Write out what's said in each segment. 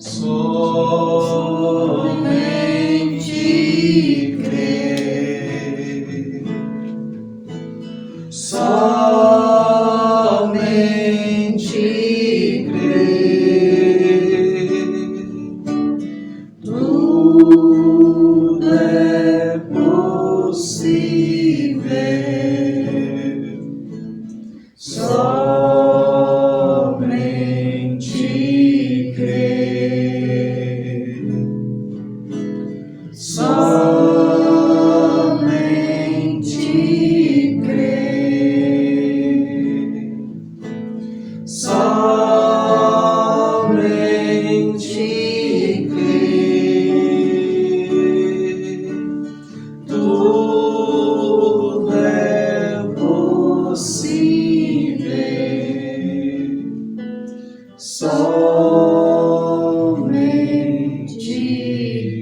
somente crer, somente crer, tudo é possível, somente crer, somente crer, somente crer, tudo é possível, somente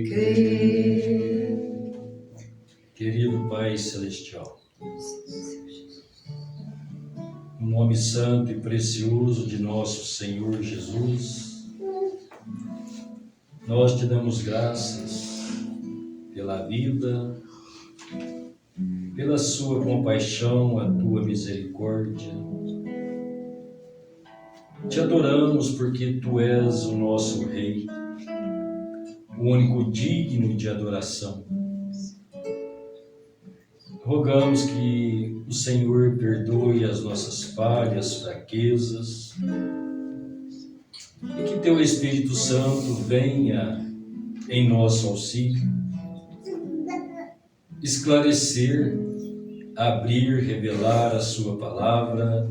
crer. Querido Pai Celestial, no nome santo e precioso de nosso Senhor Jesus, nós te damos graças pela vida, pela sua compaixão, a tua misericórdia. Te adoramos porque tu és o nosso Rei, o único digno de adoração. Rogamos que o Senhor perdoe as nossas falhas, fraquezas, e que teu Espírito Santo venha em nosso auxílio, esclarecer, abrir, revelar a sua palavra,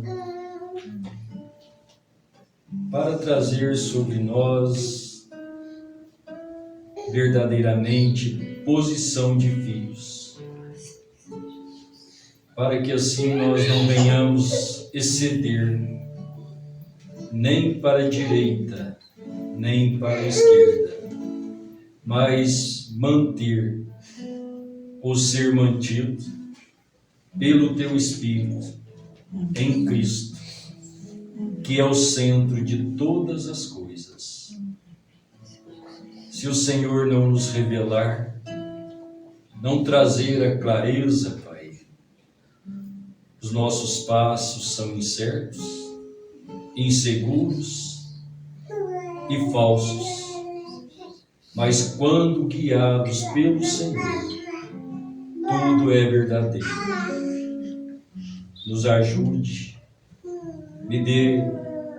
para trazer sobre nós verdadeiramente posição de filhos, para que assim nós não venhamos exceder nem para a direita, nem para a esquerda, mas manter ou ser mantido pelo teu Espírito em Cristo, que é o centro de todas as coisas. Se o Senhor não nos revelar, não trazer a clareza, Pai, os nossos passos são incertos, inseguros e falsos, mas quando guiados pelo Senhor, tudo é verdadeiro. Nos ajude, me dê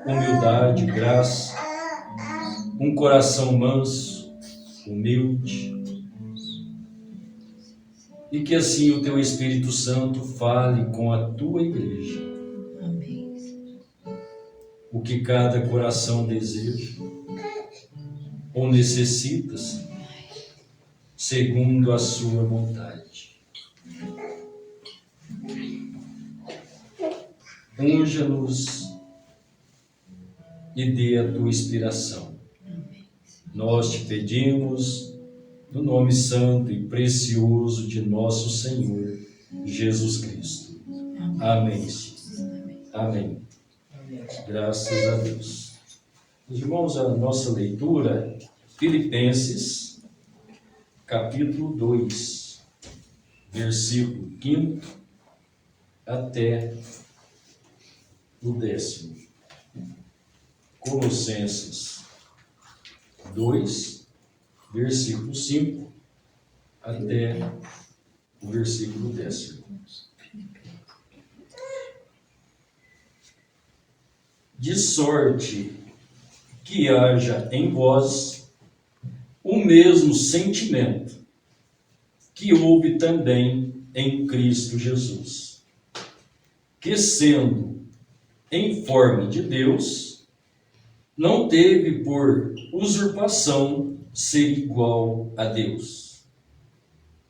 humildade, graça, um coração manso, humilde, e que assim o teu Espírito Santo fale com a tua igreja. Amém. O que cada coração deseja ou necessita, segundo a sua vontade. Unja-nos e dê a tua inspiração. Nós te pedimos no nome santo e precioso de nosso Senhor Jesus Cristo. Amém. Amém. Graças a Deus. Irmãos, a nossa leitura, Filipenses, capítulo 2, versículo 5 até o 10º. Colossenses 2, versículo 5 até o versículo 10º. De sorte que haja em vós o mesmo sentimento que houve também em Cristo Jesus, que sendo em forma de Deus, não teve por usurpação ser igual a Deus,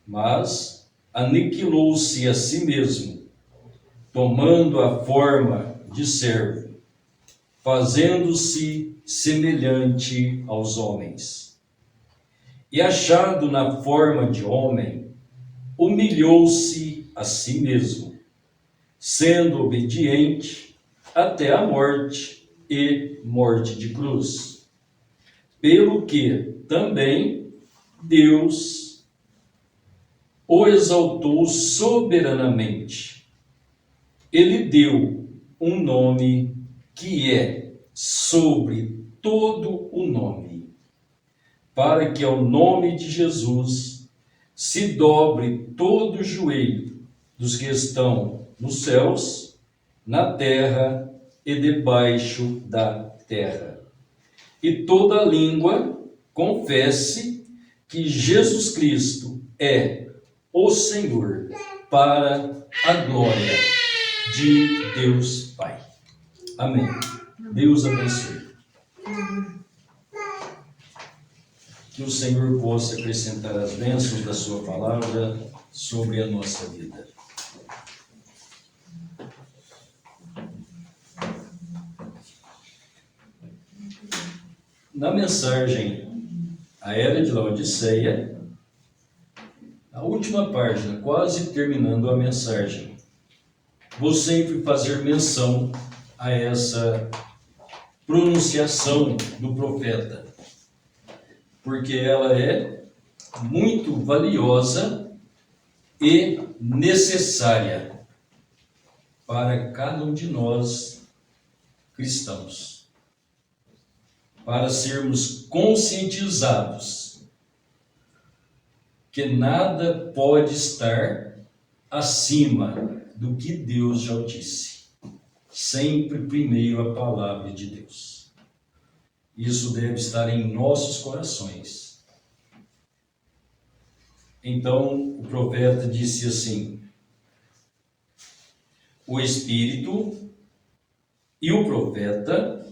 mas aniquilou-se a si mesmo, tomando a forma de servo, fazendo-se semelhante aos homens. E achado na forma de homem, humilhou-se a si mesmo, sendo obediente até a morte e morte de cruz. pelo que também Deus o exaltou soberanamente. Ele deu um nome que é sobre todo o nome, para que ao nome de Jesus se dobre todo o joelho dos que estão nos céus, na terra e debaixo da terra, e toda língua confesse que Jesus Cristo é o Senhor, para a glória de Deus Pai. Amém. Deus abençoe. Que o Senhor possa acrescentar as bênçãos da sua palavra sobre a nossa vida. Na mensagem A Era de Laodiceia, a última página, quase terminando a mensagem, vou sempre fazer menção a essa pronunciação do profeta, porque ela é muito valiosa e necessária para cada um de nós cristãos, para sermos conscientizados que nada pode estar acima do que Deus já disse. Sempre primeiro a palavra de Deus. Isso deve estar em nossos corações. Então o profeta disse assim: o Espírito e o profeta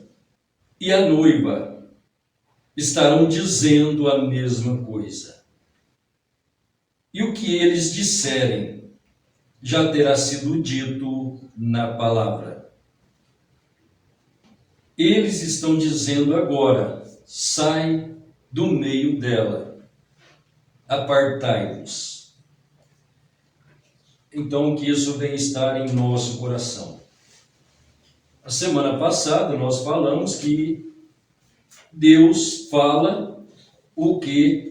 e a noiva estarão dizendo a mesma coisa. E o que eles disserem já terá sido dito na palavra. Eles estão dizendo agora: sai do meio dela, apartai-vos. Então, que isso venha estar em nosso coração. A semana passada nós falamos que Deus fala o que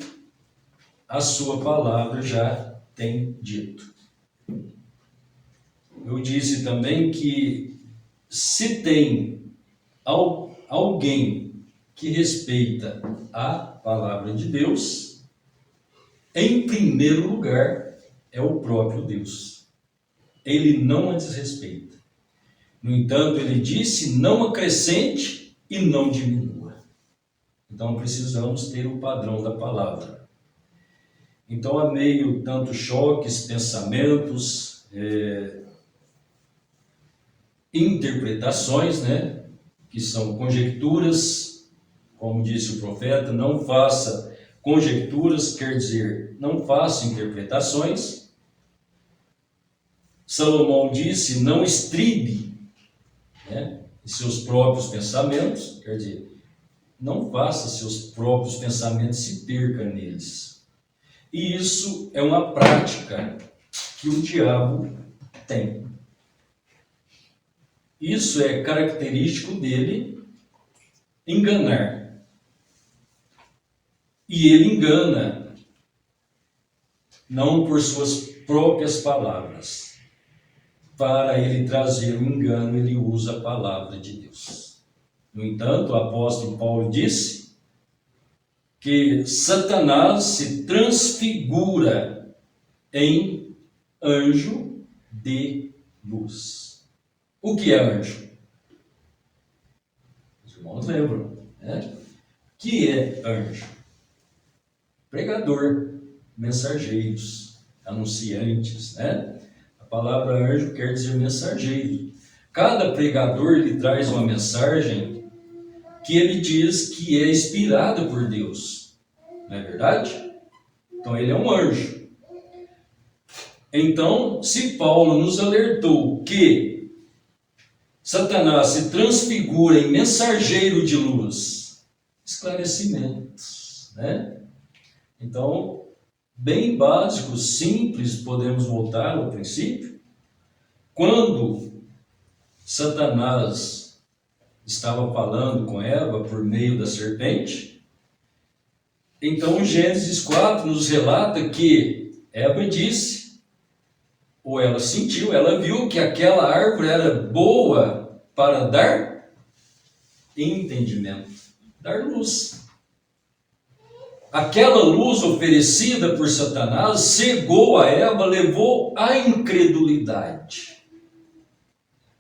a sua palavra já tem dito. Eu disse também que se tem alguém que respeita a palavra de Deus, em primeiro lugar é o próprio Deus. Ele não a desrespeita. No entanto, ele disse: não acrescente e não diminua. Então precisamos ter o padrão da palavra. Então, a meio tanto choques, pensamentos, interpretações, que são conjecturas, como disse o profeta, não faça conjecturas, quer dizer, não faça interpretações. Salomão disse: não estribe em seus próprios pensamentos, quer dizer, não faça seus próprios pensamentos se perca neles. E isso é uma prática que o diabo tem. Isso é característico dele, enganar. E ele engana não por suas próprias palavras. Para ele trazer o engano, ele usa a palavra de Deus. No entanto, o apóstolo Paulo disse que Satanás se transfigura em anjo de luz. O que é anjo? Os irmãos lembram, O que é anjo? Pregador, mensageiros, anunciantes, A palavra anjo quer dizer mensageiro. Cada pregador ele traz uma mensagem que ele diz que é inspirada por Deus. Não é verdade? Então ele é um anjo. Então, se Paulo nos alertou que Satanás se transfigura em mensageiro de luz, esclarecimentos, Então, bem básico, simples, podemos voltar ao princípio. Quando Satanás estava falando com Eva por meio da serpente, Então, Gênesis 4 nos relata que Eva disse, ou ela sentiu, ela viu que aquela árvore era boa para dar entendimento, dar luz. Aquela luz oferecida por Satanás cegou a Eva, levou à incredulidade.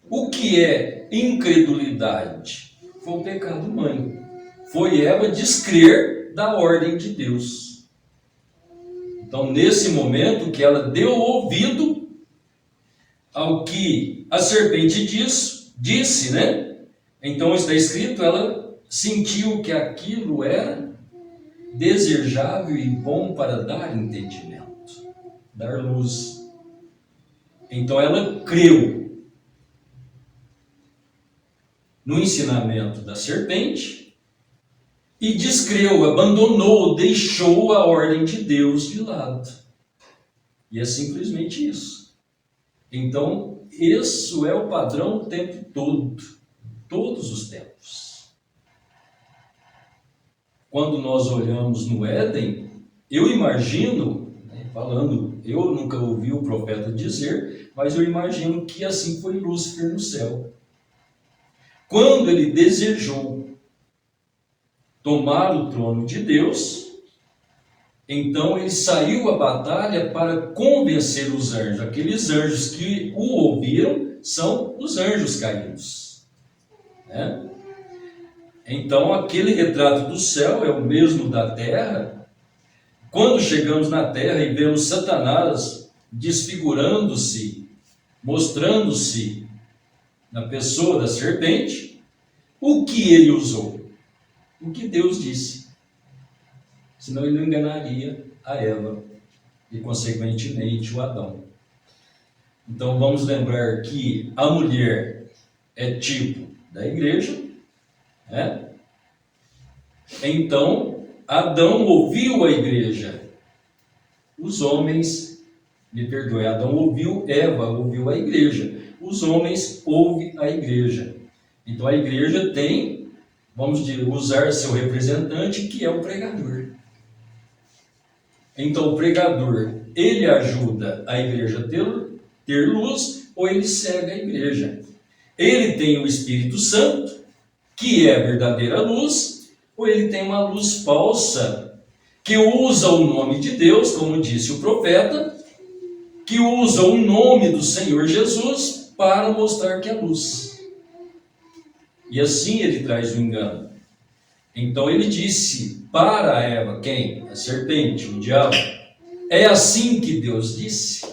O que é incredulidade? Foi o pecado mãe. Foi Eva descrer da ordem de Deus. Então, nesse momento que ela deu ouvido ao que a serpente disse, né? Então está escrito, ela sentiu que aquilo era desejável e bom para dar entendimento, dar luz. Então ela creu no ensinamento da serpente e descreu, abandonou, deixou a ordem de Deus de lado. E é simplesmente isso. Então, isso é o padrão o tempo todo, todos os tempos. Quando nós olhamos no Éden, eu imagino, falando, eu nunca ouvi o profeta dizer, mas eu imagino que assim foi Lúcifer no céu. Quando ele desejou tomar o trono de Deus, então ele saiu à batalha para convencer os anjos. Aqueles anjos que o ouviram são os anjos caídos, né? Então, aquele retrato do céu é o mesmo da terra. Quando chegamos na terra e vemos Satanás desfigurando-se, mostrando-se na pessoa da serpente, o que ele usou? O que Deus disse. Senão ele não enganaria a Eva e, consequentemente, o Adão. Então, vamos lembrar que a mulher é tipo da igreja, né? Então, Adão ouviu a igreja. Os homens, me perdoe, Adão ouviu, Eva ouviu a igreja. Os homens ouvem a igreja. Então, a igreja tem, vamos usar seu representante, que é o pregador. Então, o pregador, ele ajuda a igreja a ter luz, ou ele cega a igreja. Ele tem o Espírito Santo, que é a verdadeira luz, ou ele tem uma luz falsa, que usa o nome de Deus, como disse o profeta, que usa o nome do Senhor Jesus para mostrar que é luz. E assim ele traz o engano. Então ele disse para Eva, quem? A serpente, o diabo. É assim que Deus disse: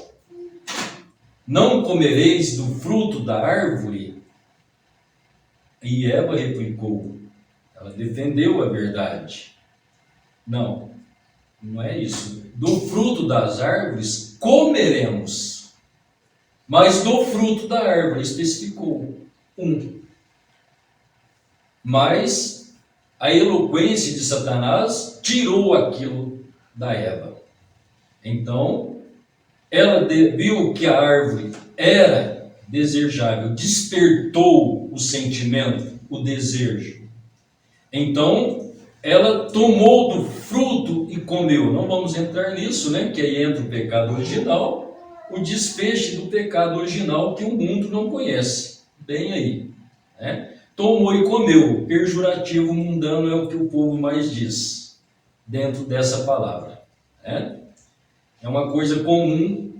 não comereis do fruto da árvore. E Eva replicou, ela defendeu a verdade. Não é isso. Do fruto das árvores comeremos, mas do fruto da árvore especificou um. Mas a eloquência de Satanás tirou aquilo da Eva. Então, ela viu que a árvore era desejável, despertou o sentimento, o desejo. Então, ela tomou do fruto e comeu. Não vamos entrar nisso, né? Que aí entra o pecado original, o desfecho do pecado original que o mundo não conhece. Bem aí, né? Tomou e comeu. Pejorativo mundano é o que o povo mais diz dentro dessa palavra, né? É uma coisa comum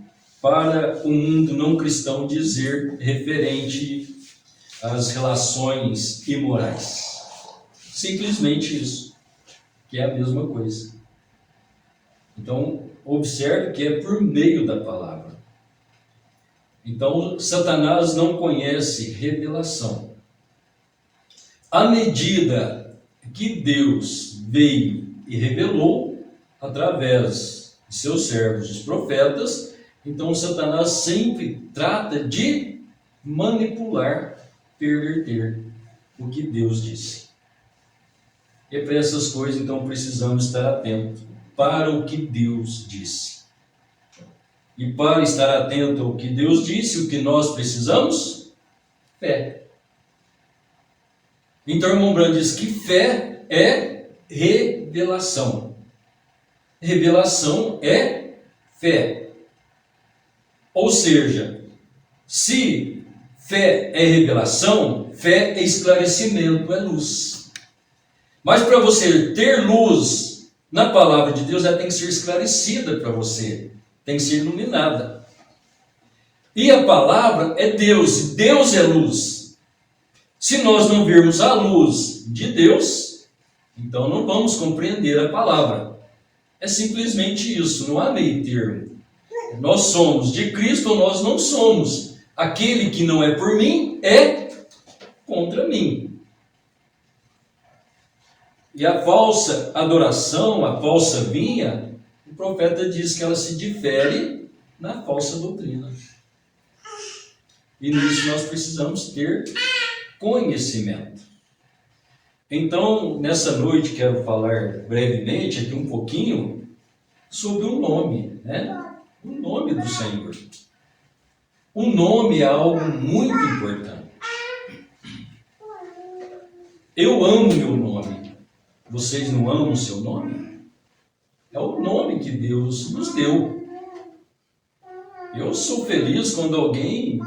para o mundo não cristão dizer referente às relações imorais. Simplesmente isso, que é a mesma coisa. Então, observe que é por meio da palavra. Então, Satanás não conhece revelação. À medida que Deus veio e revelou, através de seus servos, os profetas, então Satanás sempre trata de manipular, perverter o que Deus disse. E para essas coisas, então, precisamos estar atentos para o que Deus disse. E para estar atento ao que Deus disse, o que nós precisamos? Fé. Então, irmão Brando diz que fé é revelação. revelação é fé. Ou seja, se fé é revelação, fé é esclarecimento, é luz. Mas para você ter luz na palavra de Deus, ela tem que ser esclarecida para você, tem que ser iluminada. E a palavra é Deus, e Deus é luz. Se nós não virmos a luz de Deus, então não vamos compreender a palavra. É simplesmente isso, não há meio termo. Nós somos de Cristo ou nós não somos. Aquele que não é por mim é contra mim. E a falsa adoração, a falsa vinha, o profeta diz que ela se difere na falsa doutrina. E nisso nós precisamos ter conhecimento. Então, nessa noite, quero falar brevemente aqui um pouquinho sobre o nome, né? O nome do Senhor. O nome é algo muito importante. Eu amo meu nome. Vocês não amam o seu nome? É o nome que Deus nos deu. Eu sou feliz quando alguém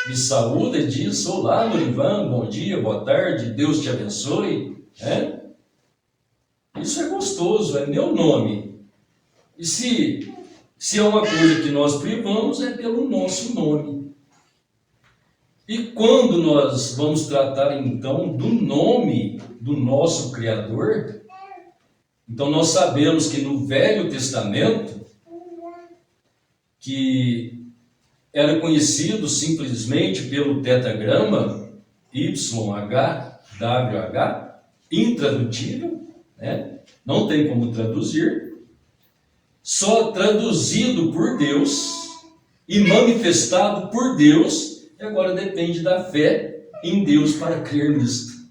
me saúda e diz: olá, Norivan, bom dia, boa tarde, Deus te abençoe. Isso é gostoso, é meu nome. E se é uma coisa que nós privamos, é pelo nosso nome. E quando nós vamos tratar então do nome do nosso Criador, então nós sabemos que no Velho Testamento, que era conhecido simplesmente pelo tetragrama YHWH, intradutível, né? Não tem como traduzir, só traduzido por Deus e manifestado por Deus, e agora depende da fé em Deus para crer nisto,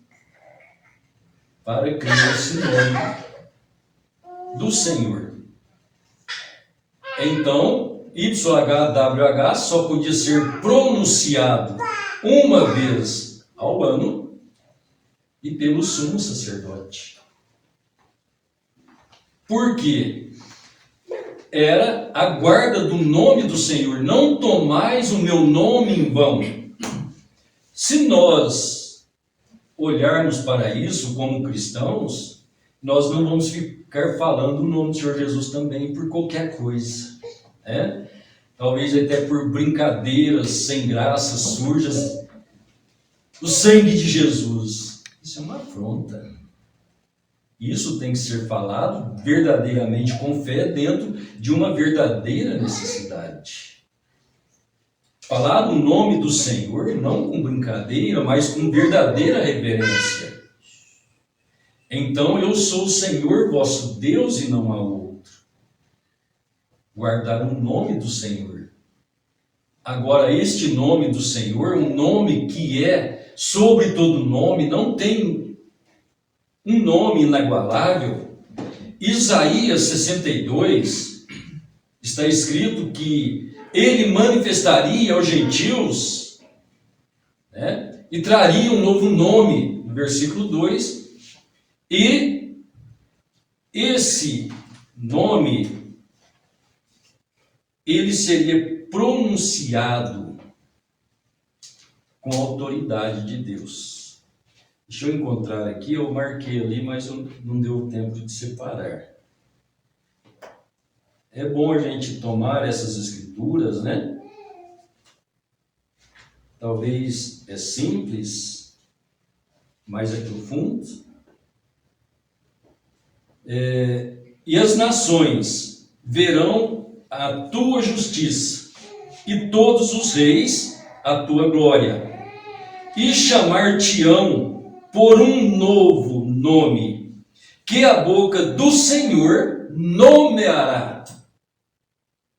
para crer nesse nome do Senhor. Então, YHWH só podia ser pronunciado uma vez ao ano e pelo sumo sacerdote. Por quê? Era a guarda do nome do Senhor. Não tomais o meu nome em vão. Se nós olharmos para isso como cristãos, nós não vamos ficar falando o nome do Senhor Jesus também por qualquer coisa. Talvez até por brincadeiras sem graça, sujas. O sangue de Jesus. Isso é uma afronta. Isso tem que ser falado verdadeiramente com fé dentro de uma verdadeira necessidade. Falar o nome do Senhor, não com brincadeira, mas com verdadeira reverência. Então eu sou o Senhor vosso Deus e não há outro. Guardar o nome do Senhor. Agora, este nome do Senhor, um nome que é sobre todo nome, não tem um nome inagualável. Isaías 62, está escrito que ele manifestaria aos gentios, e traria um novo nome, no versículo 2, e esse nome, ele seria pronunciado com a autoridade de Deus. Deixa eu encontrar aqui, eu marquei ali, mas não deu tempo de separar. É bom a gente tomar essas escrituras, né? Talvez é simples, mas é profundo. E as nações verão a tua justiça, e todos os reis a tua glória, e chamar-te-ão por um novo nome, que a boca do Senhor nomeará.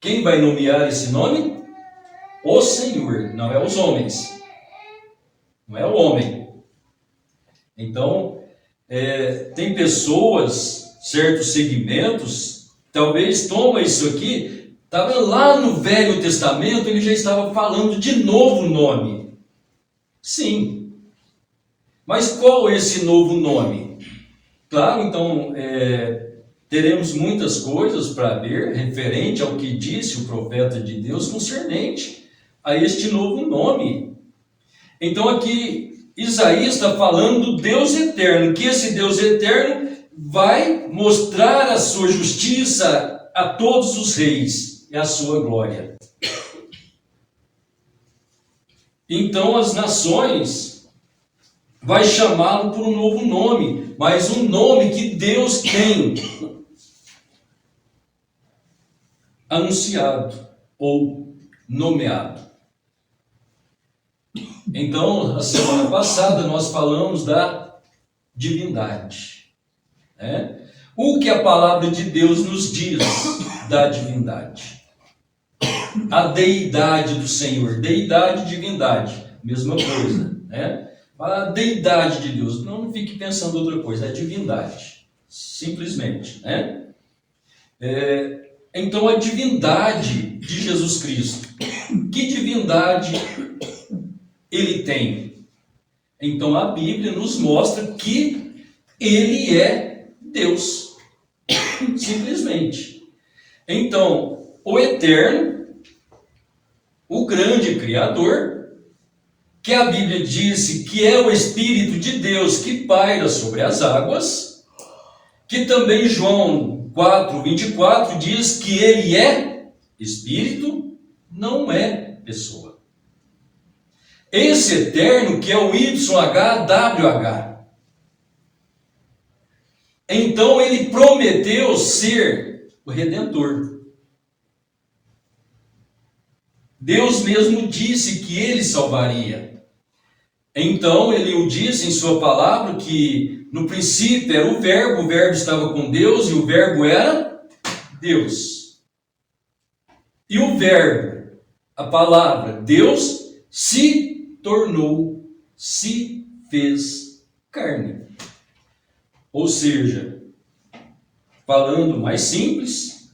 Quem vai nomear esse nome? O Senhor, não é os homens. Não é o homem. Então, tem pessoas, certos segmentos, talvez toma isso aqui, estava lá no Velho Testamento, ele já estava falando de novo nome. Sim. Mas qual é esse novo nome? Claro, então, teremos muitas coisas para ver referente ao que disse o profeta de Deus concernente a este novo nome. Então aqui Isaías está falando do Deus eterno, que esse Deus eterno vai mostrar a sua justiça a todos os reis e a sua glória. Então as nações vai chamá-lo por um novo nome, mas um nome que Deus tem anunciado ou nomeado. Então, a semana passada nós falamos da divindade, né? O que a palavra de Deus nos diz da divindade? A deidade do Senhor, deidade e divindade, mesma coisa, né? A deidade de Deus, não fique pensando outra coisa, é divindade, simplesmente, né? Então, a divindade de Jesus Cristo, que divindade ele tem? Então, a Bíblia nos mostra que ele é Deus, simplesmente. Então, o eterno, o grande Criador, que a Bíblia disse que é o Espírito de Deus que paira sobre as águas, que também João 4:24 diz que ele é Espírito, não é pessoa. Esse eterno que é o YHWH. Então ele prometeu ser o Redentor. Deus mesmo disse que ele salvaria. Então ele o disse em sua palavra que no princípio era o verbo estava com Deus e o verbo era Deus. E o verbo, a palavra Deus, se fez carne. Ou seja, falando mais simples,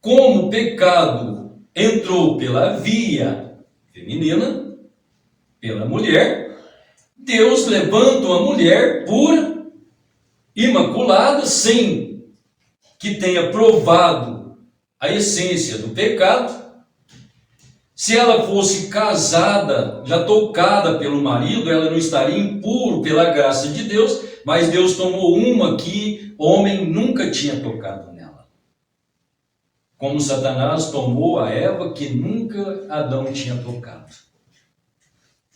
como o pecado entrou pela via feminina, pela mulher, Deus levanta a mulher pura, imaculada, sem que tenha provado a essência do pecado. Se ela fosse casada, já tocada pelo marido, ela não estaria impuro pela graça de Deus, mas Deus tomou uma que homem nunca tinha tocado nela. Como Satanás tomou a Eva que nunca Adão tinha tocado.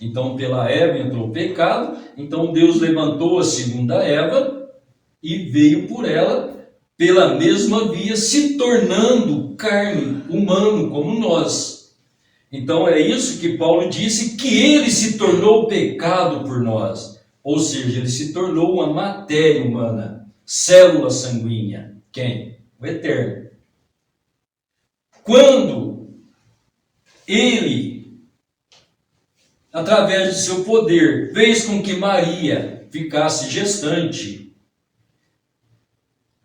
Então pela Eva entrou o pecado, então Deus levantou a segunda Eva e veio por ela pela mesma via, se tornando carne, humano como nós. Então é isso que Paulo disse, que ele se tornou pecado por nós. Ou seja, ele se tornou uma matéria humana, célula sanguínea. Quem? O Eterno. Quando ele, através de seu poder, fez com que Maria ficasse gestante,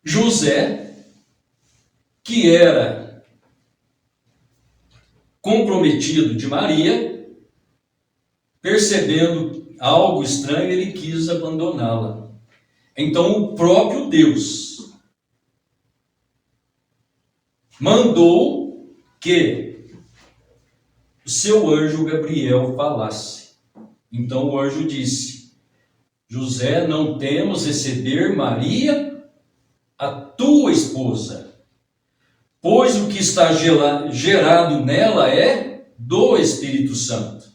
José, que era comprometido de Maria, percebendo algo estranho, ele quis abandoná-la. Então o próprio Deus mandou que o seu anjo Gabriel falasse. Então o anjo disse: José, não temas receber Maria, a tua esposa, pois o que está gerado nela é do Espírito Santo.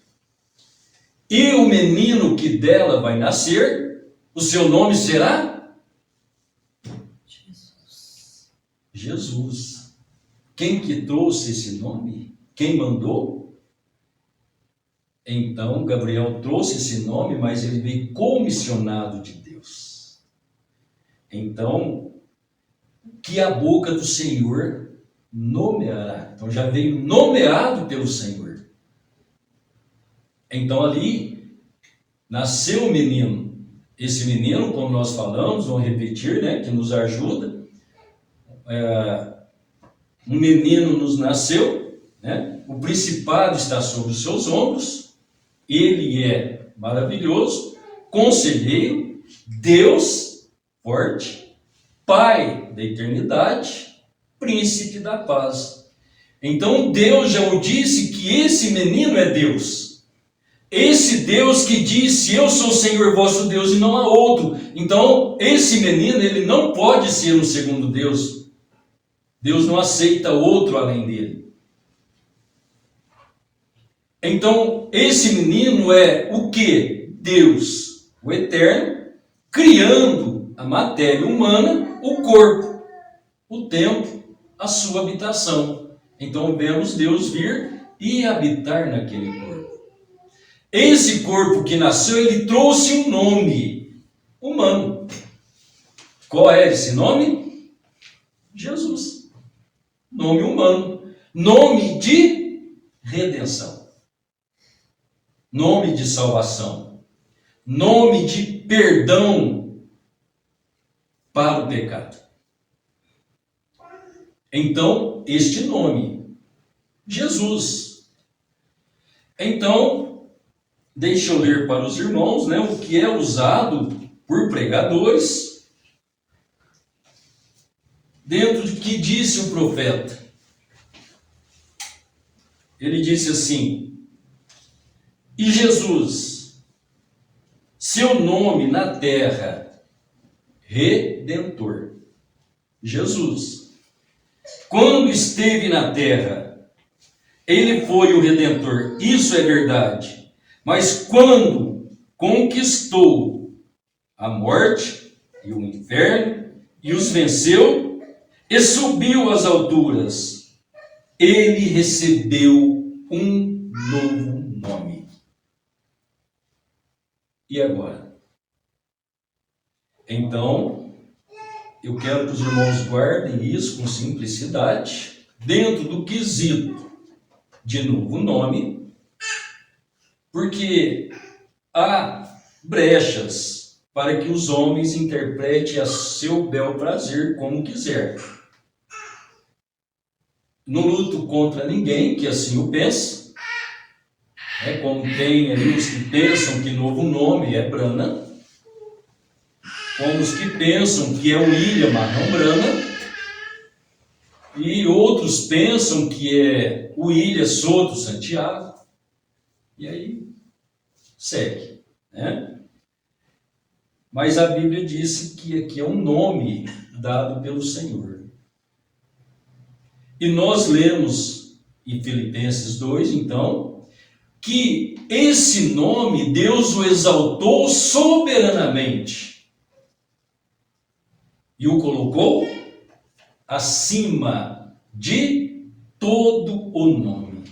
E o menino que dela vai nascer, o seu nome será? Jesus. Quem que trouxe esse nome? Quem mandou? Então Gabriel trouxe esse nome, mas ele veio comissionado de Deus. Então, que a boca do Senhor nomeará. Então já veio nomeado pelo Senhor. Então ali nasceu o menino. Esse menino, como nós falamos, vamos repetir, né, que nos ajuda. Um menino nos nasceu, né? O principado está sobre os seus ombros. Ele é maravilhoso, conselheiro, Deus forte, Pai da eternidade, príncipe da paz. Então Deus já o disse que esse menino é Deus. Esse Deus que disse, eu sou o Senhor vosso Deus e não há outro. Então esse menino, ele não pode ser um segundo Deus. Deus não aceita outro além dele. Então esse menino é o que? Deus, o eterno, criando a matéria humana, o corpo, o tempo, a sua habitação. Então vemos Deus vir e habitar naquele corpo. Esse corpo que nasceu, ele trouxe um nome humano. Qual é esse nome? Jesus. Nome humano. Nome de redenção. Nome de salvação. Nome de perdão para o pecado. Então, este nome, Jesus. Então, deixa eu ler para os irmãos, né, o que é usado por pregadores dentro de que disse o profeta. Ele disse assim: e Jesus, seu nome na terra, Redentor. Jesus, quando esteve na terra, ele foi o Redentor, isso é verdade. Mas quando conquistou a morte e o inferno e os venceu e subiu às alturas, ele recebeu um novo nome. E agora? Então, eu quero que os irmãos guardem isso com simplicidade, dentro do quesito de novo nome, porque há brechas para que os homens interpretem a seu bel prazer como quiser. Não luto contra ninguém que assim o pense, como tem ali os que pensam que novo nome é Brana, como os que pensam que é o Ilha Marrão Brana, e outros pensam que é o Ilha Soto Santiago, e aí segue, né? Mas a Bíblia disse que aqui é um nome dado pelo Senhor. E nós lemos em Filipenses 2, então, que esse nome Deus o exaltou soberanamente e o colocou acima de todo o nome.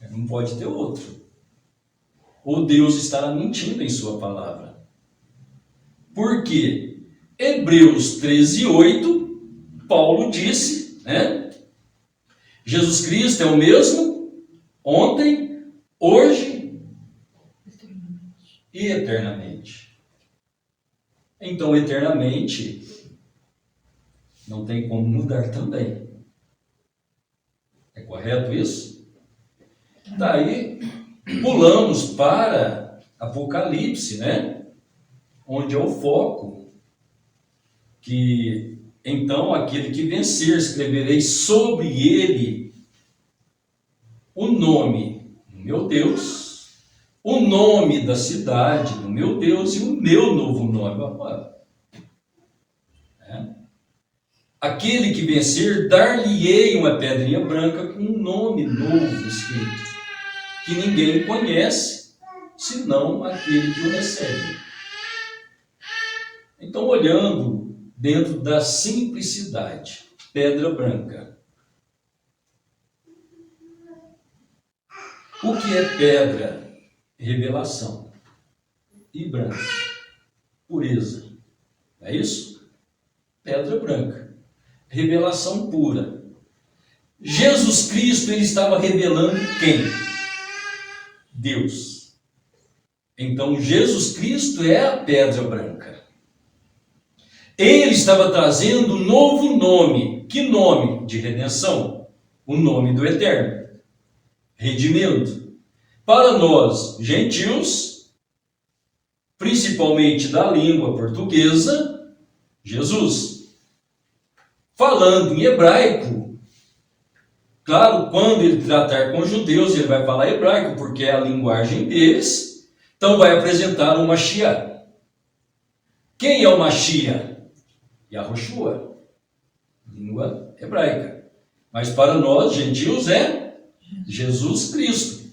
Não pode ter outro. Ou Deus estará mentindo em sua palavra. Por quê? Hebreus 13:8, Paulo disse, né? Jesus Cristo é o mesmo ontem, hoje e eternamente. Então, eternamente, não tem como mudar também. É correto isso? Daí, pulamos para Apocalipse, né? Onde é o foco. Que, então, aquele que vencer, escreverei sobre ele o nome do meu Deus, o nome da cidade do meu Deus e o meu novo nome. Aquele que vencer, dar-lhe-ei uma pedrinha branca com um nome novo escrito, que ninguém conhece, senão aquele que o recebe. Então, olhando dentro da simplicidade, pedra branca. O que é pedra? Revelação. E branca? Pureza. É isso? Pedra branca. Revelação pura. Jesus Cristo, ele estava revelando quem? Deus. Então, Jesus Cristo é a pedra branca. Ele estava trazendo um novo nome. Que nome? De redenção. O nome do Eterno. Redimento. Para nós, gentios, principalmente da língua portuguesa, Jesus. falando em hebraico, claro, quando ele tratar com os judeus, ele vai falar hebraico, porque é a linguagem deles, então vai apresentar o Mashiach. Quem é o Mashiach? Yahushua, língua hebraica. Mas para nós, gentios, é Jesus Cristo.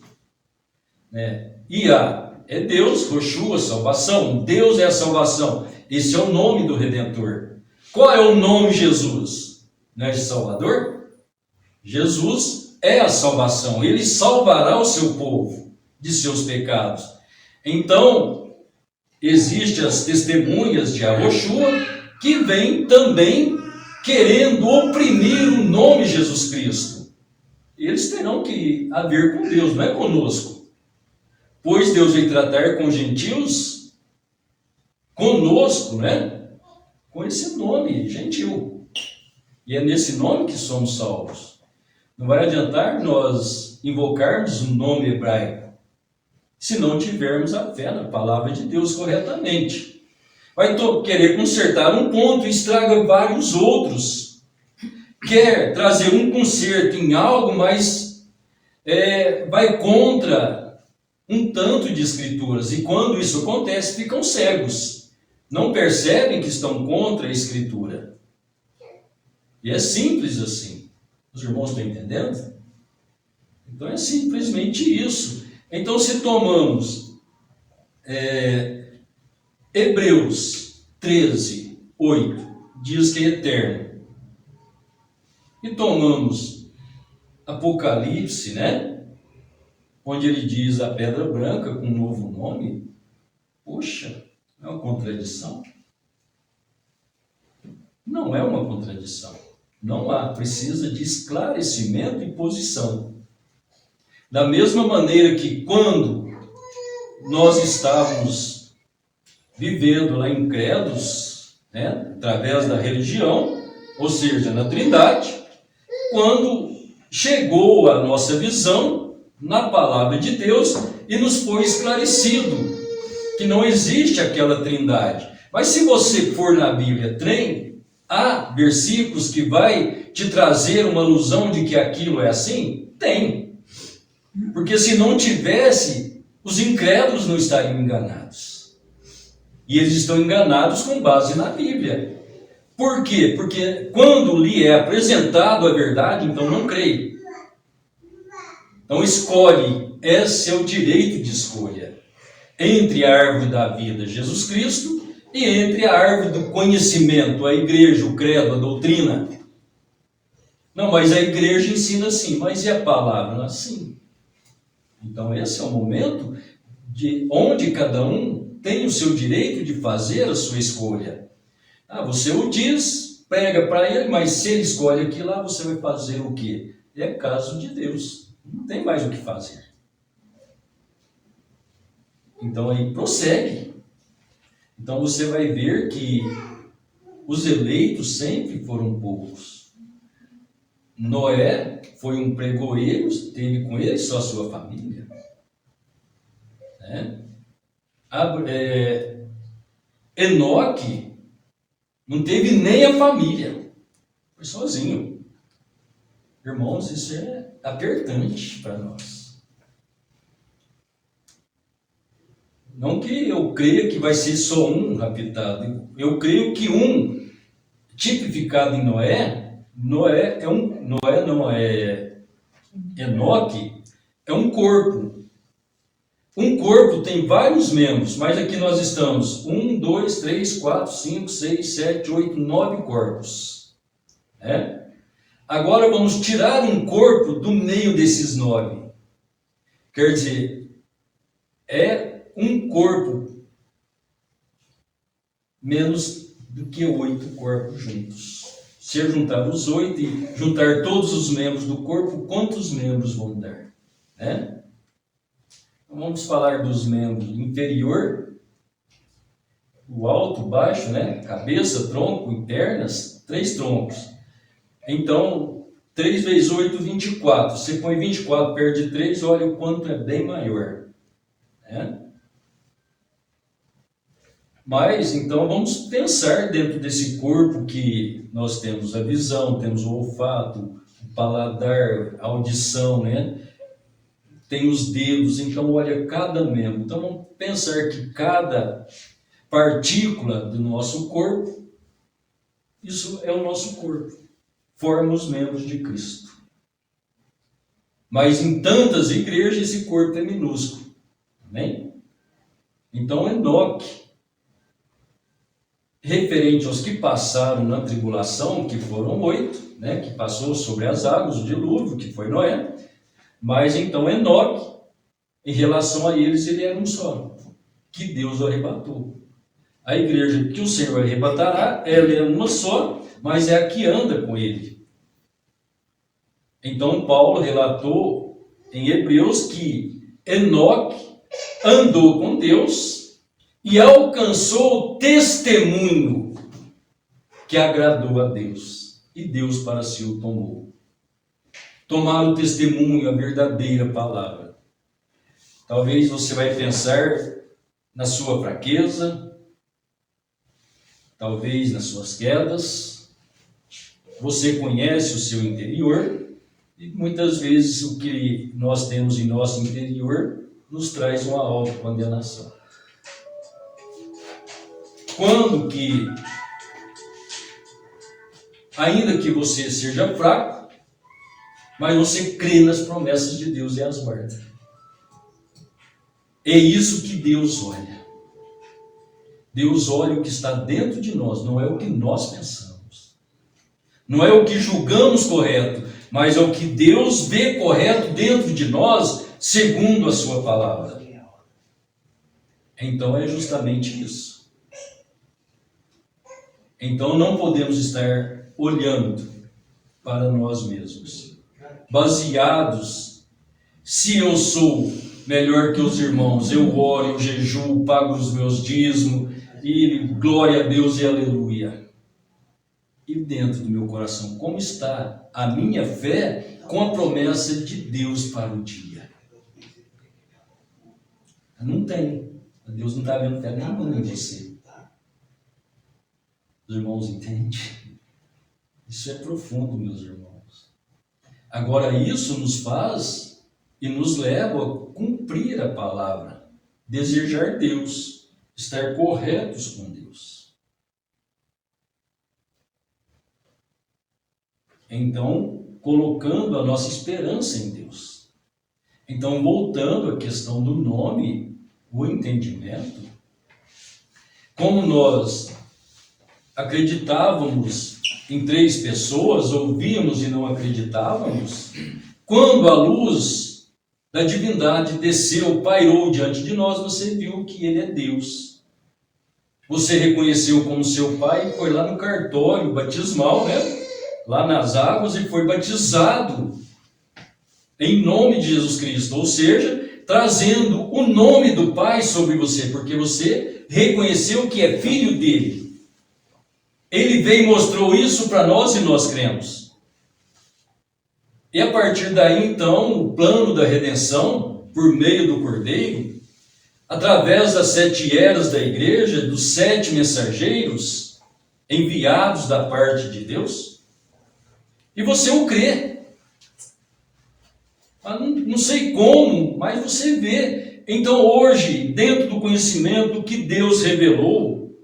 Iá é Deus, Roshua, salvação. Deus é a salvação. Esse é o nome do Redentor. Qual é o nome de Jesus? Não é de Salvador? Jesus é a salvação. Ele salvará o seu povo de seus pecados. Então, existem as testemunhas de Yahushua que vêm também querendo oprimir o nome de Jesus Cristo. Eles terão que haver com Deus, não é conosco. Pois Deus veio tratar com gentios, conosco, né? Com esse nome, gentil. E é nesse nome que somos salvos. Não vai adiantar nós invocarmos um nome hebraico, se não tivermos a fé na palavra de Deus corretamente. Vai querer consertar um ponto e estraga vários outros. Quer trazer um conserto em algo, mas vai contra um tanto de escrituras. E quando isso acontece, ficam cegos. Não percebem que estão contra a escritura. E é simples assim. Os irmãos estão entendendo? Então é simplesmente isso. Então se tomamos Hebreus 13, 8, diz que é eterno. E tomamos Apocalipse, né? Onde ele diz a pedra branca com um novo nome. Poxa, é uma contradição? Não é uma contradição. Não há, precisa de esclarecimento e posição. Da mesma maneira que quando nós estávamos vivendo lá incrédulos, né, através da religião, ou seja, na Trindade, quando chegou a nossa visão na palavra de Deus e nos foi esclarecido que não existe aquela Trindade. Mas se você for na Bíblia, há versículos que vai te trazer uma ilusão de que aquilo é assim? Tem. Porque se não tivesse, os incrédulos não estariam enganados. E eles estão enganados com base na Bíblia. Por quê? Porque quando lhe é apresentado a verdade, então não creio. Então escolhe, esse é o direito de escolha. Entre a árvore da vida, Jesus Cristo, e entre a árvore do conhecimento, a igreja, o credo, a doutrina. Não, mas a igreja ensina assim, mas e a palavra? Assim. Então esse é o momento onde cada um tem o seu direito de fazer a sua escolha. Você o diz, prega para ele, mas se ele escolhe aquilo lá, você vai fazer o quê? É caso de Deus. Não tem mais o que fazer. Então aí prossegue. Então você vai ver que os eleitos sempre foram poucos. Noé foi um pregoeiro, teve com ele só a sua família. Enoque não teve nem a família, foi sozinho. Irmãos, isso é apertante para nós. Não que eu creia que vai ser só um raptado. Eu creio que um tipificado em Enoque é um corpo. Um corpo tem vários membros, mas aqui nós estamos 1, 2, 3, 4, 5, 6, 7, 8, 9 corpos. Agora vamos tirar um corpo do meio desses 9. Quer dizer, é um corpo menos do que 8 corpos juntos. Se eu juntar os 8 e juntar todos os membros do corpo, quantos membros vão dar? Então vamos falar dos membros inferior, o alto, o baixo, cabeça, tronco e pernas, 3 troncos. Então, 3 vezes 8, 24. Você põe 24 perto de 3, olha o quanto é bem maior. Mas, então, vamos pensar dentro desse corpo que nós temos a visão, temos o olfato, o paladar, a audição, né? Tem os dedos, então olha cada membro. Então vamos pensar que cada partícula do nosso corpo, isso é o nosso corpo, forma os membros de Cristo. Mas em tantas igrejas esse corpo é minúsculo, amém? Então Enoque, referente aos que passaram na tribulação, que foram 8, né, que passou sobre as águas, o dilúvio, que foi Noé, mas então Enoque, em relação a eles, ele era um só, que Deus o arrebatou. A igreja que o Senhor arrebatará, ela é uma só, mas é a que anda com ele. Então Paulo relatou em Hebreus que Enoque andou com Deus e alcançou o testemunho que agradou a Deus, e Deus para si o tomou. Tomar o testemunho, a verdadeira palavra. Talvez você vai pensar na sua fraqueza, talvez nas suas quedas. Você conhece o seu interior e muitas vezes o que nós temos em nosso interior nos traz uma autocondenação. Quando que, ainda que você seja fraco, mas você crê nas promessas de Deus e as guarda. É isso que Deus olha. Deus olha o que está dentro de nós, não é o que nós pensamos. Não é o que julgamos correto, mas é o que Deus vê correto dentro de nós, segundo a sua palavra. Então é justamente isso. Então não podemos estar olhando para nós mesmos, baseados, se eu sou melhor que os irmãos, eu oro, eu jejuo, pago os meus dízimos, e glória a Deus e aleluia. E dentro do meu coração, como está a minha fé com a promessa de Deus para o dia? Não tem. Deus não está vendo fé nenhuma em você. Os irmãos entendem? Isso é profundo, meus irmãos. Agora, isso nos faz e nos leva a cumprir a palavra, desejar Deus, estar corretos com Deus. Então, colocando a nossa esperança em Deus. Então, voltando à questão do nome, o entendimento, como nós acreditávamos em 3 pessoas, ouvíamos e não acreditávamos, quando a luz da divindade desceu, pairou diante de nós, você viu que ele é Deus. Você reconheceu como seu pai, foi lá no cartório batismal, né? Lá nas águas, e foi batizado em nome de Jesus Cristo, ou seja, trazendo o nome do Pai sobre você, porque você reconheceu que é filho dele. Ele veio e mostrou isso para nós e nós cremos. E a partir daí, então, o plano da redenção, por meio do Cordeiro, através das 7 eras da igreja, dos 7 mensageiros enviados da parte de Deus, e você o crê. Não sei como, mas você vê. Então hoje, dentro do conhecimento que Deus revelou,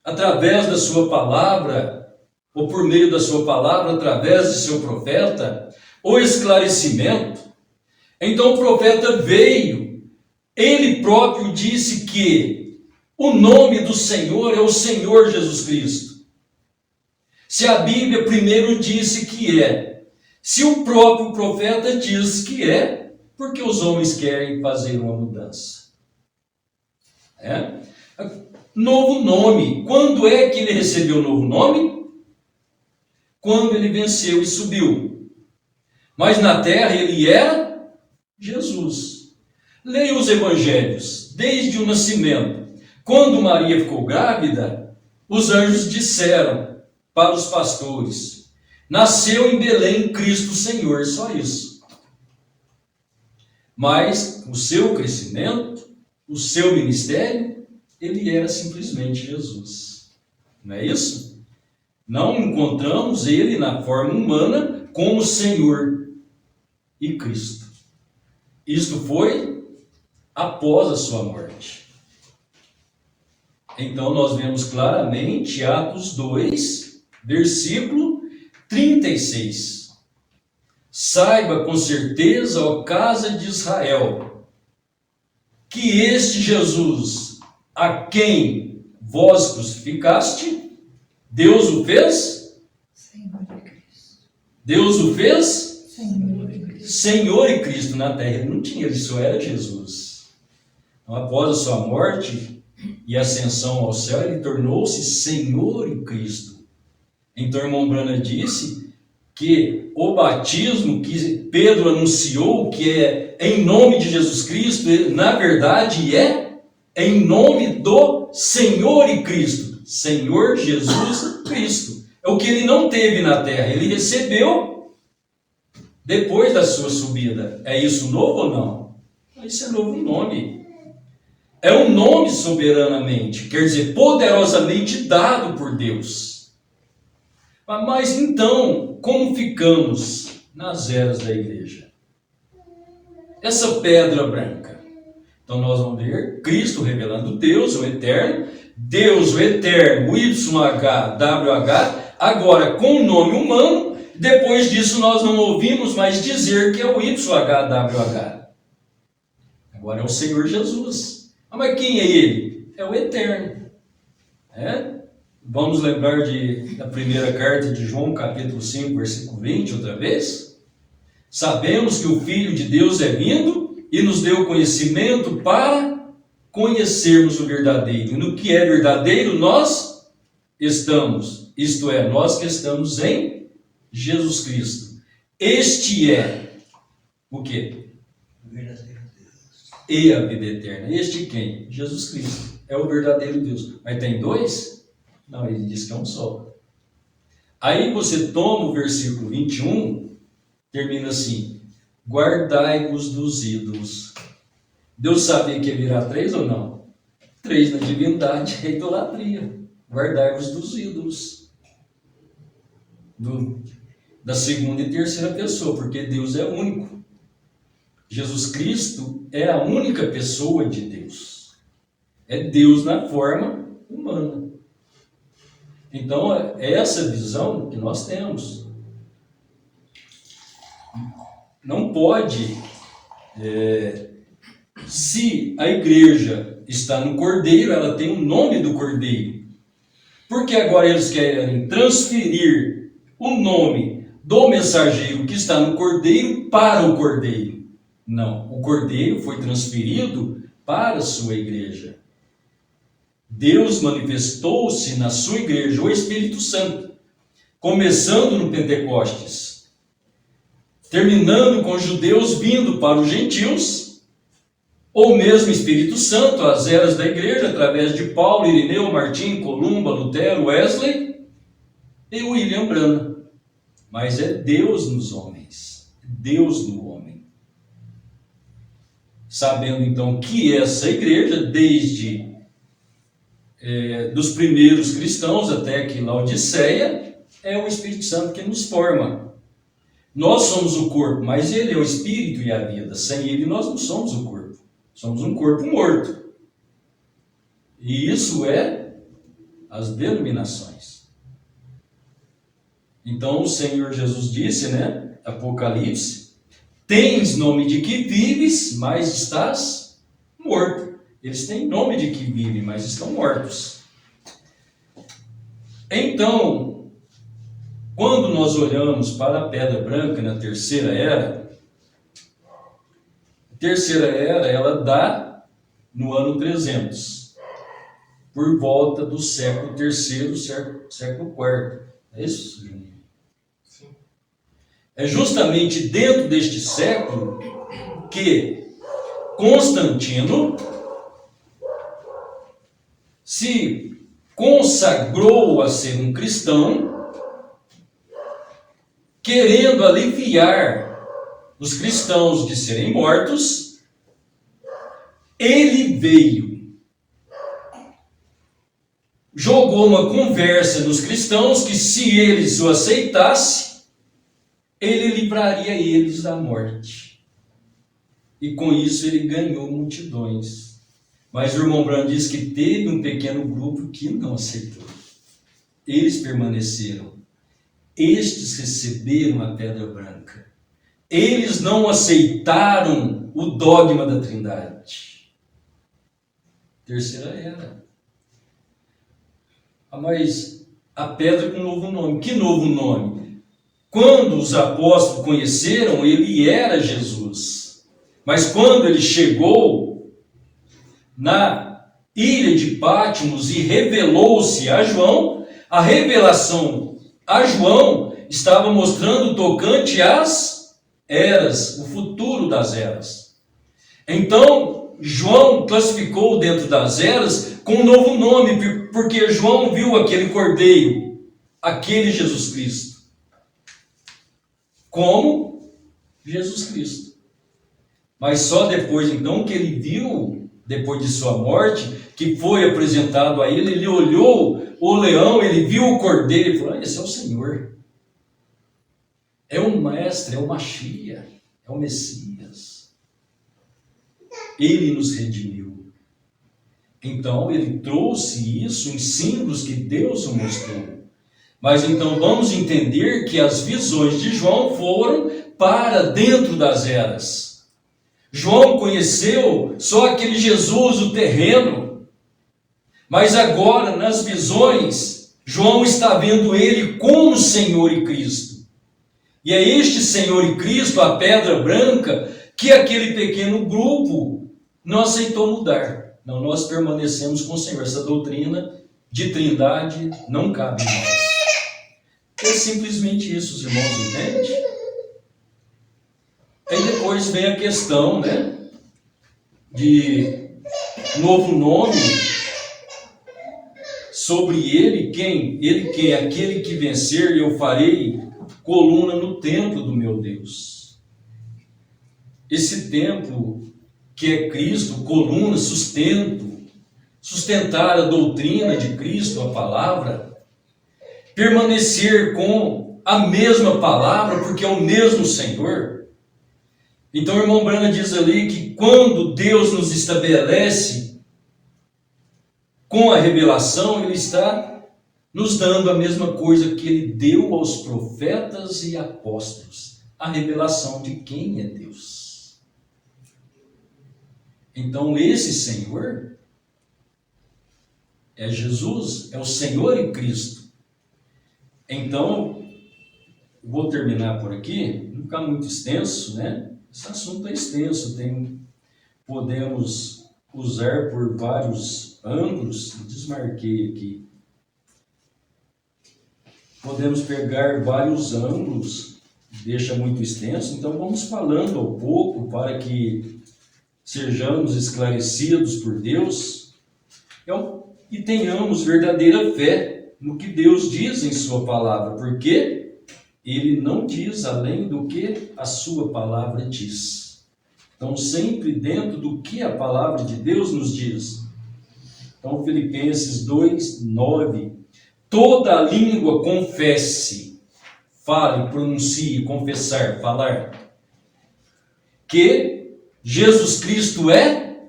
através da sua palavra, ou por meio da sua palavra, através de seu profeta, o esclarecimento. Então o profeta veio, ele próprio disse que o nome do Senhor é o Senhor Jesus Cristo. Se a Bíblia primeiro disse que é, se o próprio profeta diz que é, porque os homens querem fazer uma mudança. Novo nome. Quando é que ele recebeu o novo nome? Quando ele venceu e subiu. Mas na terra ele era Jesus. Leia os evangelhos, desde o nascimento. Quando Maria ficou grávida, os anjos disseram para os pastores: nasceu em Belém Cristo Senhor, só isso. Mas o seu crescimento, o seu ministério, ele era simplesmente Jesus. Não é isso? Não encontramos ele na forma humana como Senhor e Cristo. Isto foi após a sua morte. Então nós vemos claramente Atos 2, versículo 36. Saiba com certeza, ó casa de Israel, que este Jesus, a quem vós crucificaste, Deus o fez? Senhor e Cristo. Deus o fez? Senhor e Cristo. Senhor e Cristo. Na terra ele não tinha, ele só era Jesus. Então, após a sua morte e ascensão ao céu, ele tornou-se Senhor e Cristo. Então, o irmão Brana disse que o batismo que Pedro anunciou, que é em nome de Jesus Cristo, na verdade é em nome do Senhor e Cristo. Senhor Jesus Cristo. É o que ele não teve na terra, ele recebeu depois da sua subida. É isso novo ou não? Isso é novo nome. É um nome soberanamente, quer dizer, poderosamente dado por Deus. Mas então, como ficamos nas eras da igreja? Essa pedra branca. Então nós vamos ver Cristo revelando Deus, o Eterno, o YHWH, agora com o nome humano. Depois disso nós não ouvimos mais dizer que é o YHWH. Agora é o Senhor Jesus. Mas quem é ele? É o Eterno. Vamos lembrar da primeira carta de João, capítulo 5, versículo 20, outra vez? Sabemos que o Filho de Deus é vindo e nos deu conhecimento para conhecermos o verdadeiro. E no que é verdadeiro nós estamos. Isto é, nós que estamos em Jesus Cristo. Este é o quê? O verdadeiro Deus. E a vida eterna. Este quem? Jesus Cristo. É o verdadeiro Deus. Mas tem dois? Não, ele diz que é um só. Aí você toma o versículo 21, termina assim: guardai-vos dos ídolos. Deus sabia que ia virar 3 ou não? 3 na divindade é idolatria. Guardai-vos dos ídolos. Da segunda e terceira pessoa, porque Deus é único. Jesus Cristo é a única pessoa de Deus. É Deus na forma humana. Então, é essa visão que nós temos. Não pode, se a igreja está no Cordeiro, ela tem o nome do Cordeiro. Porque agora eles querem transferir o nome do mensageiro que está no Cordeiro para o Cordeiro. Não, o Cordeiro foi transferido para a sua igreja. Deus manifestou-se na sua igreja, o Espírito Santo, começando no Pentecostes, terminando com os judeus vindo para os gentios, ou mesmo Espírito Santo, as eras da igreja, através de Paulo, Irineu, Martim, Columba, Lutero, Wesley e William Branham. Mas é Deus nos homens, Deus no homem. Sabendo então que essa igreja, desde dos primeiros cristãos até que Laodiceia, é o Espírito Santo que nos forma. Nós somos o corpo, mas ele é o Espírito e a vida. Sem ele nós não somos o corpo. Somos um corpo morto. E isso é as denominações. Então o Senhor Jesus disse, Apocalipse, tens nome de que vives, mas estás morto. Eles têm nome de que vivem, mas estão mortos. Então, quando nós olhamos para a pedra branca na terceira era, a terceira era ela dá no ano 300, por volta do século terceiro, século quarto. É isso, Juninho? Sim. É justamente dentro deste século que Constantino se consagrou a ser um cristão, querendo aliviar os cristãos de serem mortos. Ele veio jogou uma conversa nos cristãos que se eles o aceitassem, ele livraria eles da morte. E com isso ele ganhou multidões. Mas o irmão Branham diz que teve um pequeno grupo que não aceitou. Eles permaneceram. Estes receberam a pedra branca. Eles não aceitaram o dogma da Trindade. Terceira era. Mas a pedra com novo nome. Que novo nome? Quando os apóstolos conheceram, ele era Jesus. Mas quando ele chegou na ilha de Patmos e revelou-se a João, a revelação a João estava mostrando tocante às eras, o futuro das eras. Então, João classificou dentro das eras com um novo nome, porque João viu aquele cordeiro, aquele Jesus Cristo, como Jesus Cristo. Mas só depois, então, que ele viu, depois de sua morte, que foi apresentado a ele, ele olhou o leão, ele viu o cordeiro e falou: esse é o Senhor. É o mestre, é o Machia, é o Messias. Ele nos redimiu. Então, ele trouxe isso em símbolos que Deus o mostrou. Mas então vamos entender que as visões de João foram para dentro das eras. João conheceu só aquele Jesus, o terreno. Mas agora, nas visões, João está vendo ele como Senhor e Cristo. E é este Senhor e Cristo, a pedra branca, que aquele pequeno grupo não aceitou mudar. Não, nós permanecemos com o Senhor. Essa doutrina de Trindade não cabe em nós. É simplesmente isso, os irmãos entendem? Aí depois vem a questão, de novo nome sobre ele, quem? Ele quem? Aquele que vencer, eu farei coluna no templo do meu Deus. Esse templo que é Cristo, coluna, sustento, sustentar a doutrina de Cristo, a palavra, permanecer com a mesma palavra, porque é o mesmo Senhor. Então o irmão Branham diz ali que quando Deus nos estabelece com a revelação, ele está nos dando a mesma coisa que ele deu aos profetas e apóstolos, a revelação de quem é Deus. Então esse Senhor é Jesus, é o Senhor e Cristo. Então, vou terminar por aqui, não ficar muito extenso, Esse assunto é extenso, podemos usar por vários ângulos, desmarquei aqui. Podemos pegar vários ângulos, deixa muito extenso, então vamos falando ao pouco para que sejamos esclarecidos por Deus e tenhamos verdadeira fé no que Deus diz em sua palavra, porque ele não diz além do que a sua palavra diz. Então, sempre dentro do que a palavra de Deus nos diz. Então, Filipenses 2:9. Toda língua confesse, fale, pronuncie, confessar, falar, que Jesus Cristo é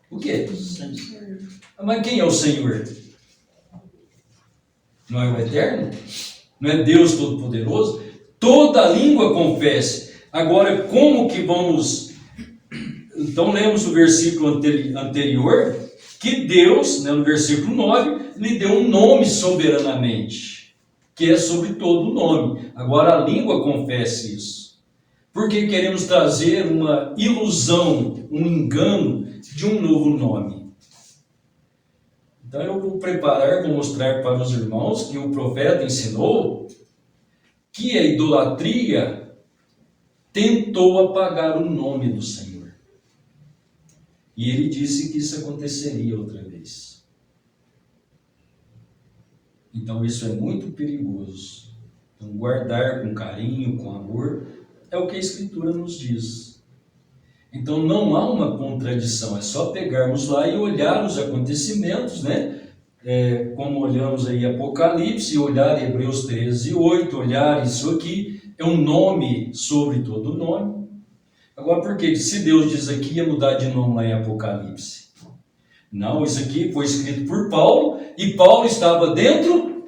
o quê? Mas quem é o Senhor? Não é o Eterno? Não é Deus Todo-Poderoso? Toda língua confesse. Agora, como que vamos... Então, lemos o versículo anterior, que Deus, no versículo 9, lhe deu um nome soberanamente, que é sobre todo o nome. Agora, a língua confesse isso. Porque queremos trazer uma ilusão, um engano de um novo nome. Então, eu vou vou mostrar para os irmãos que o profeta ensinou que a idolatria tentou apagar o nome do Senhor. E ele disse que isso aconteceria outra vez. Então isso é muito perigoso. Então guardar com carinho, com amor, é o que a Escritura nos diz. Então não há uma contradição, é só pegarmos lá e olhar os acontecimentos, como olhamos aí Apocalipse, olhar Hebreus 13:8, olhar isso aqui, é um nome sobre todo nome. Agora, por que se Deus diz aqui ia mudar de nome lá em Apocalipse? Não, isso aqui foi escrito por Paulo, e Paulo estava dentro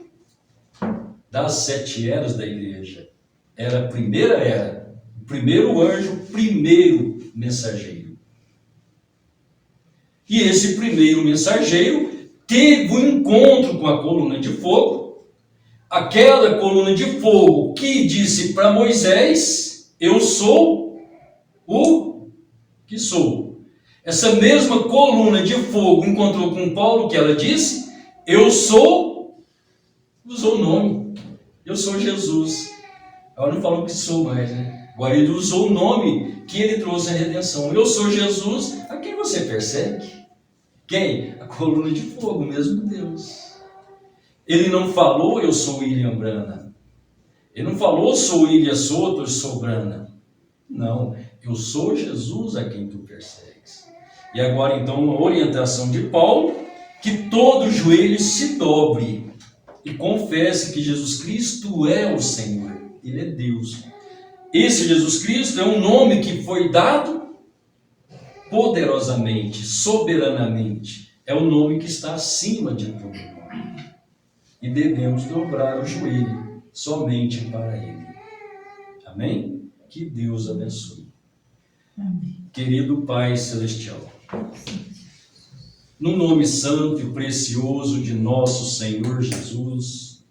das 7 eras da igreja. Era a primeira era, o primeiro anjo, o primeiro mensageiro. E esse primeiro mensageiro teve um encontro com a coluna de fogo, aquela coluna de fogo que disse para Moisés: eu sou o que sou. Essa mesma coluna de fogo encontrou com Paulo, que ela disse: eu sou, usou o nome, eu sou Jesus. Ela não falou que sou mais, né? Agora ele usou o nome que ele trouxe a redenção. Eu sou Jesus, a quem você persegue? Quem? A coluna de fogo, mesmo Deus. Ele não falou, eu sou William Brana. Ele não falou, sou William Soto, eu sou Brana. Não, eu sou Jesus a quem tu persegues. E agora então uma orientação de Paulo, que todo joelho se dobre e confesse que Jesus Cristo é o Senhor. Ele é Deus. Esse Jesus Cristo é um nome que foi dado poderosamente, soberanamente. É o nome que está acima de todo nome. E devemos dobrar o joelho somente para Ele. Amém? Que Deus abençoe. Amém. Querido Pai Celestial, no nome santo e precioso de nosso Senhor Jesus,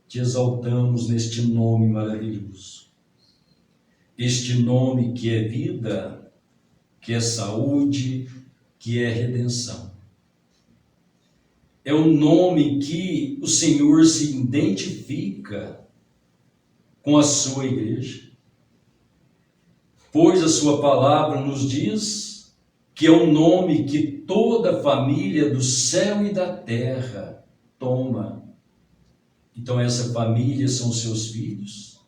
te exaltamos neste nome maravilhoso. Este nome que é vida, que é saúde, que é redenção. É o nome que o Senhor se identifica com a sua igreja. Pois a sua palavra nos diz que é o nome que toda a família do céu e da terra toma. Então essa família são os seus filhos,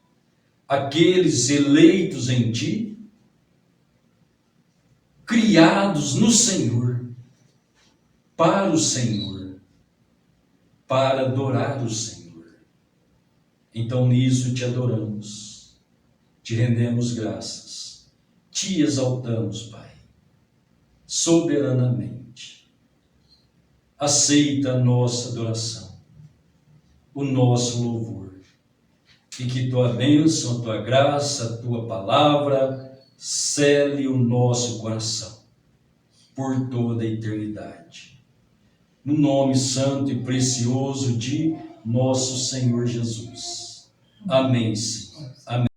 aqueles eleitos em ti, criados no Senhor, para o Senhor, para adorar o Senhor. Então nisso te adoramos, te rendemos graças, te exaltamos, Pai, soberanamente. Aceita a nossa adoração, o nosso louvor, e que tua bênção, a tua graça, a tua palavra cele o nosso coração por toda a eternidade. No nome santo e precioso de nosso Senhor Jesus. Amém, Senhor. Amém.